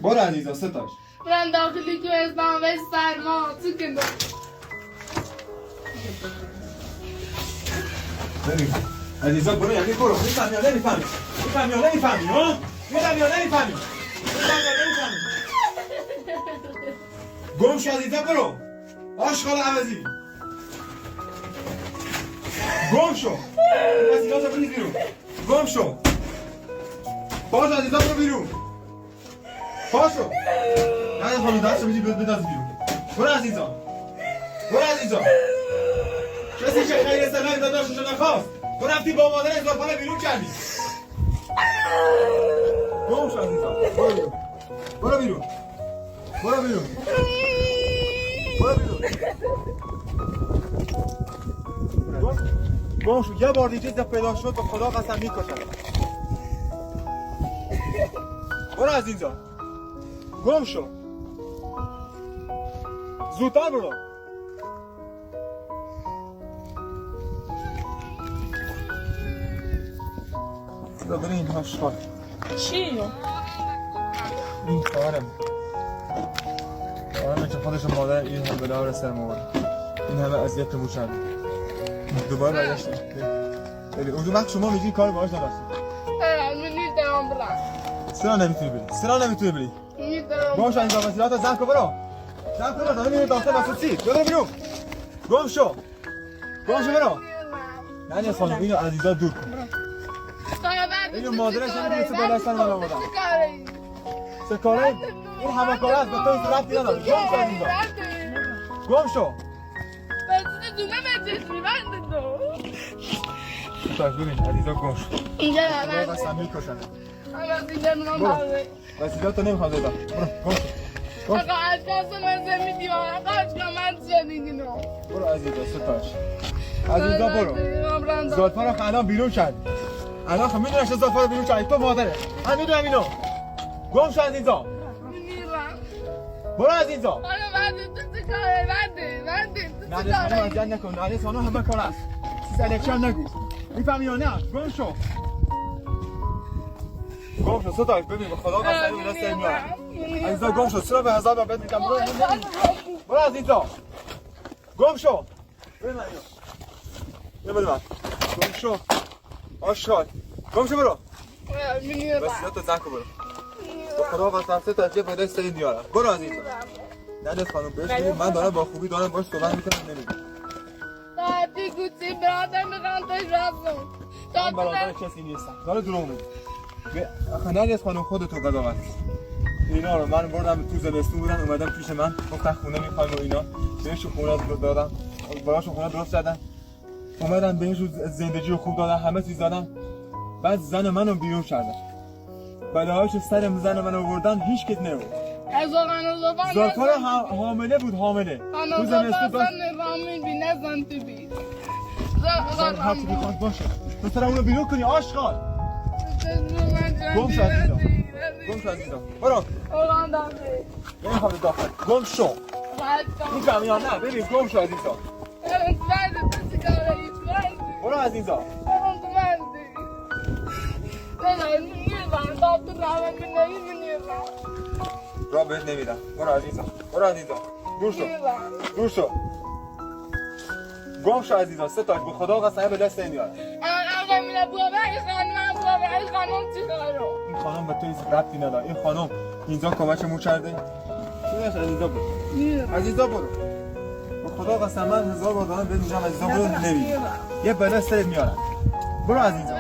برو عزیزا ستاش. من داخلی تو اسلام و سرما چکن بریم عزیزا برو یعنی برو میفهمی یا نمیفهمی؟ میفهمی یا نمیفهمی ها؟ میفهمی یا نمیفهمی؟ گم شو عزیزا برو آشغال عوضی گم شو عزیزا برو بیرون گم شو باش عزیزا برو بیرون پاشو نه خانم دست بدی بداز بیرون برو عزیزا برو عزیزا کسی که خیر سلام داداششو نخواست تو رفتی با مادر اضافه بیرون کردی گم شو عزیزا برو بیرون برو بیرون برو بیرون برو بیرون گم شو یه بار دیگه پیدا شد به خدا قسم میکشم برو عزیزا گم شو زودتر برو برو این هاشقال چی؟ این خواهرم که خودش مادر این هم بلا رسر مورد این همه اذیت رو شد دوباره برگشتم ببین اون وقت شما میگی کار باهاش نداشتید من نیدم برم سرا نمیتونی بری سرا نمیتونی بری نیدم گم شو انجام وسیلات زن کو برو زن کو برو میره داخل واسه چی برو بیرون گم شو برو نه خانم اینو عزیزا دور کن اینو مادرش نمیتونه بالا سر من آوردن چه کاره این همه کار است به تو ربطی نداره گم شو عزیزا گم شو تاش ببین عزیزا گم شو اینجا خدا قسم میکشنه برو وسیلات تو نمیخواد بدم برو گم شو آقا از کاسم از زمین آقا از کامنت زدین برو عزیزا ستاش عزیزا برو زلفا رو الان بیرون کرد الان خب میدونش زلفا رو بیرون کرد تو مادره من میدونم اینو گم شو عزیزا برو عزیزا نه خانم اذیت نکن نه خانم همه کار است چیز الکشن نگو میفهمی یا نه گم شو ستاش ببین به خدا قسم اینا سر میارم عزیزا گم شو چرا به هزار بار بهت میگم برو عزیزا گم شو ببین اینو بده من گم شو آشغال گم شو برو وسیلات زن کو برو به خدا قسم ستاش یه فایده سری میارم برو عزیزا نه خانم بهش من دارم با خوبی دارم باش صحبت میکنم نمیگم ساعتی گوچی برادر میخوام توش رفتم من برادر کسی نیستم داره دروغ میگه آخه نگه خانم خودتو قضاوت اینا رو من بردم تو زمستون بودن اومدم پیش من گفتن خونه میخوایم و اینا بهشون خونه دادم براشون خونه درست کردم اومدم بهشون زندگی رو خوب دادم همه چیز دادم بعد زن منو بیرون کردن بلاهاش سر زن منو آوردن هیچ کس نبود زلفا حامله بود حامله تو زمستون داشت رامین بی نزن تو بی زن هر چی بخواد باشه تو سر اونو بیرون کنی آشغال گم شو عزیزا برو نمیخوام داخل گم شو میگم یا نه ببین گم شو عزیزا برو عزیزا را بهت نمیدم برو عزیزا دور شو گم شو عزیزا ستاش به خدا قسم به دست نمیارم این خانم به تو هیچ ربطی نداره این خانم اینجا کمکمون کرده چونش عزیزا برو به خدا قسم من هزار بار دارم بهت میگم عزیزا برو نمیدی یه بلا سرت میارم برو عزیزا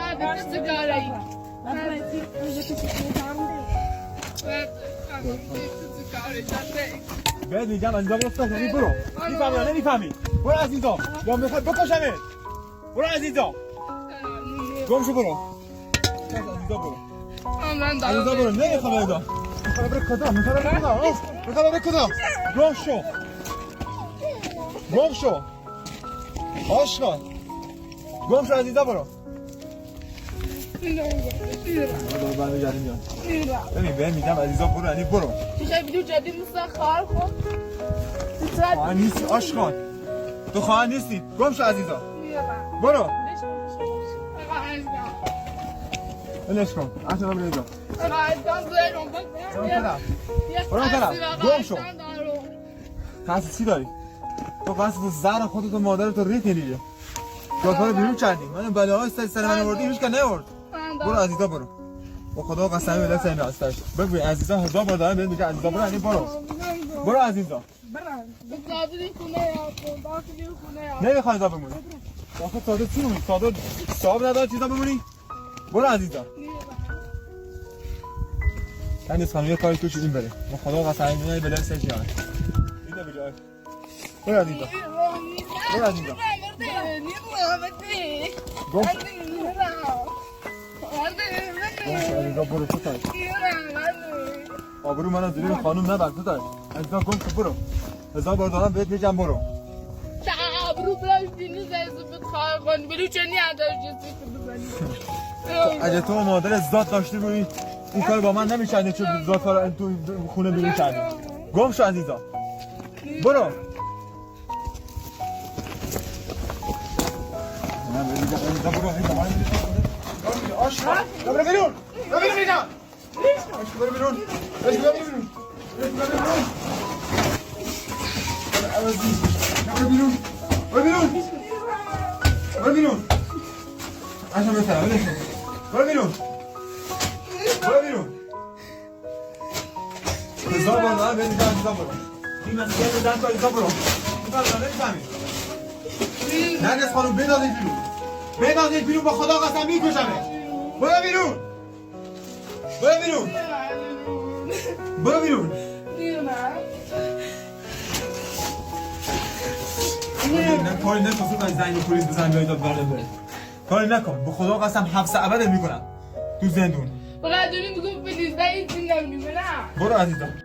بهت میگم عزیزا برو سرت برو میفهمی یا نمیفهمی برو عزیزا یا میخواد بکشمت برو عزیزا گم شو برو عزیزا برو عزیزا برو نمیخوام ایدا میخوام بره کدام گم شو آشغال گم شو عزیزا برو ببین بهم میگم عزیزا برو یعنی برو میشه ویدیو جدید مسخر خب خواهر نیستی آشغال تو خواهر نیستی گم شو عزیزا برو ولش کن اصلا برو اینجا قصد چی داری؟ تو قصد زهر خودت و مادرت رو ریختی دیگه. گاه‌ها بیرون کردی. من بلاهای سر من آوردی هیچ که نیورد. برو عزیزا برو. با خدا قسم به دست این راستش. بگو عزیزا هزار بار دارم بهت میگم عزیزا برو یعنی برو. برو عزیزا. نمیخوای دا بمونی. آخه ساده چی می‌مونی؟ ساده صاحب نداره چیزا بمونی؟ برو عزیزا. من از خانم یه کاری توش این بره. با خدا قسم می‌خوام به دست جان. اینو بجای. برو عزیزا. برو عزیزا. گم. عزیزا برو تو تا. آبرو منو زیر خانم نبر تو تا. عزیزا گم تو برو. هزار بار دارم بهت میگم برو. آبرو بلاش دینو زیزو بخواه کنی بلو چنی نداری جسی کنی اگه تو مادر ذات داشتی بودی این کار با من نمی‌کردی چون ذات رو تو خونه بیرون کردی. گم شو عزیزا. برو. من میگم عزیزا برو عزیزا من میگم آشقا. برو بیرون. برو بیرون میگم. آشقا برو بیرون. آشقا برو بیرون. برو بیرون. برو بیرون. برو بیرون. عشان بهتره ولش کن. برو بیرون. برو بیرون. هزار بار دارم بهت میگم عزیزا برو. این مسئله رو دست عزیزا برو. این کار رو نمی‌فهمی. نرگس خانم بدازید بیرون. بدازید بیرون با خدا قسم میکشمه. برو بیرون. برو بیرون. برو بیرون. نه کاری نکن تو زنگ پلیس بزن بیاید بره. کاری نکن به خدا قسم حبس ابد میکنم تو زندون. فقط دونی میگم پلیس باید این نمیدونم برو عزیزم